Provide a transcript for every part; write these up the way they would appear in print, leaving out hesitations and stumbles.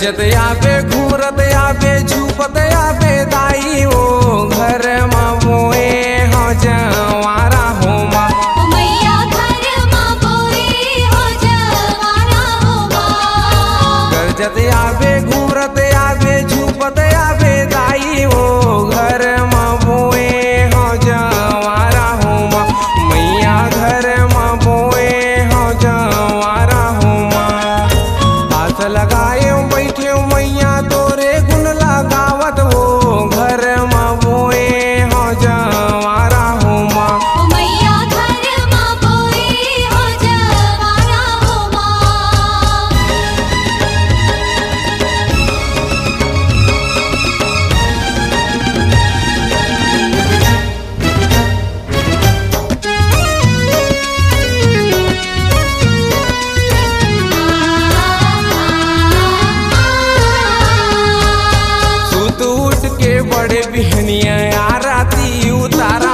गरजत आवे घूरत आवे झूपत आवे दाई हो घर माँ बोए हो जवारा हो माँ मैया घर माँ बोए हो जवारा हो माँ। गरजत आवे घूरत आवे झूपत आवे दाई हो घर माँ बोए हो जवारा हो माँ मैया घर माँ बोए हो जवारा हो माँ। हाथ लगाए बैठे मैया तोरे गुण लगावत हो घर माँ बोए हो जवारा हो माँ मैया घर माँ बोए हो जवारा हो माँ। सूत उठ के बड़े बिहनिया आरती उतारा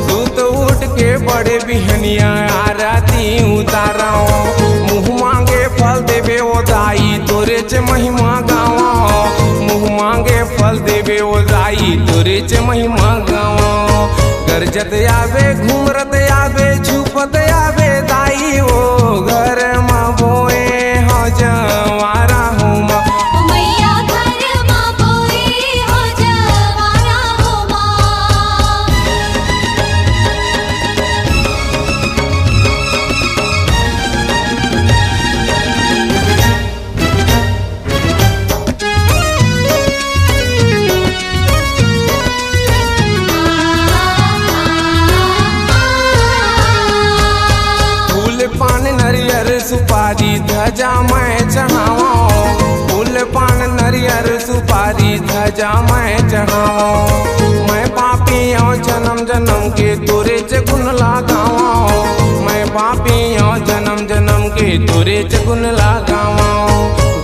सूत उठ के बड़े बिहनिया आरती उतारा मुँह मांगे फल देवे ओ दाई तोरे च महिमा गावा मुँह मांगे फल देवे ओ दाई तोरे च महिमा गावा। गरजत आवे घूमरत आवे झूपत आवे दाई हो घर माँ बोए हो जवारा हो माँ मैया घर माँ बोए हो जवारा हो माँ। फूल पान नरियर सुपारी ध्वजा मैं चढ़ावा फूल पान नरियर सुपारी ध्वजा मैं चढ़ावा मैं पापी हूँ जन्म जन्म के तोरे च गुण लगावा मैं पापी हूँ जन्म जन्म के तोरे च गुण लगावा।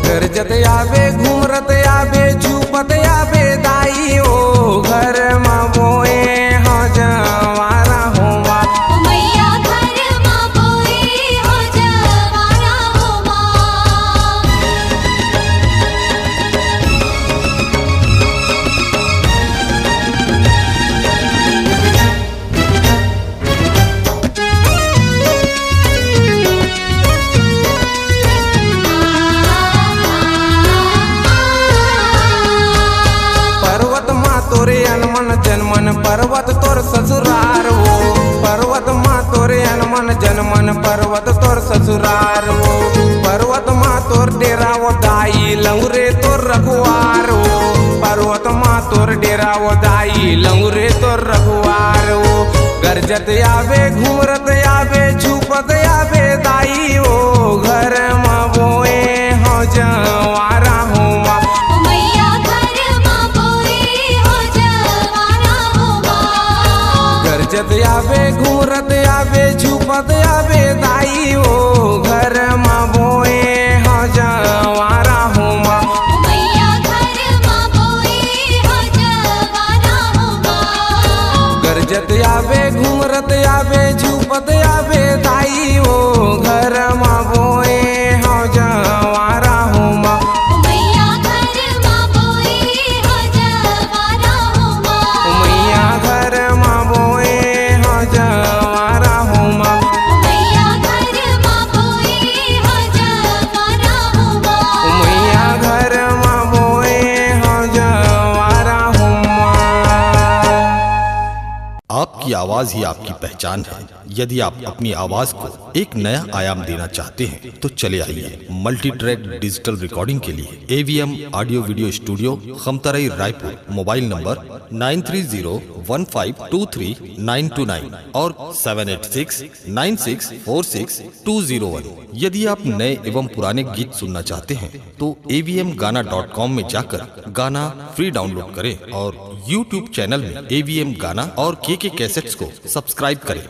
गरजत आवे घूमरत आवे झूपत आवे दाई हो घर माँ बोए हो जवारा हो माँ मैया घर माँ बोए हो जवारा हो माँ। पर्वत माँ तोरे अनमन जनमन पर्वत तोर ससुरार हो पर्वत माँ तोरे अनमन जनमन पर्वत तोर ससुरार हो पर्वत माँ तोर डेरा वो दाई लंगुरे तोर रखवार हो पर्वत माँ तोर डेरा वो दाई लंगुरे तोर रखवार हो। गरजत आवे घूमरत आवे झूपत आवे दाई हो घर माँ बोए हो जवारा हो माँ मैया घर माँ बोए हो जवारा हो माँ। गरजत आवे घूमरत आवे झूपत आवे दाई हो घर माँ बोए हो जवारा हो माँ मैया घर माँ बोए हो जवारा हो माँ। गरजत आवे घूमरत आवे झूपत आवे दाई हो घर माँ बोए हो जवारा हो माँ मैया घर माँ बोए हो जवारा हो माँ। मैया घर माँ बोए हो जवारा हो माँ मैया घर माँ बोए हो जवारा हो माँ। मैया घर माँ बोए हो जवारा हो माँ। आपकी आवाज ही आपकी पहचान है। यदि आप अपनी आवाज को एक नया आयाम देना चाहते हैं तो चले आइए मल्टी ट्रैक डिजिटल रिकॉर्डिंग के लिए AVM audio video studio Khamtarai Raipur. Mobile number 9301523929 और 7869646201। यदि आप नए एवं पुराने गीत सुनना चाहते हैं तो avmgana.com में जाकर गाना फ्री डाउनलोड करें और YouTube चैनल में AVM गाना और KK कैसेट्स को सब्सक्राइब करें।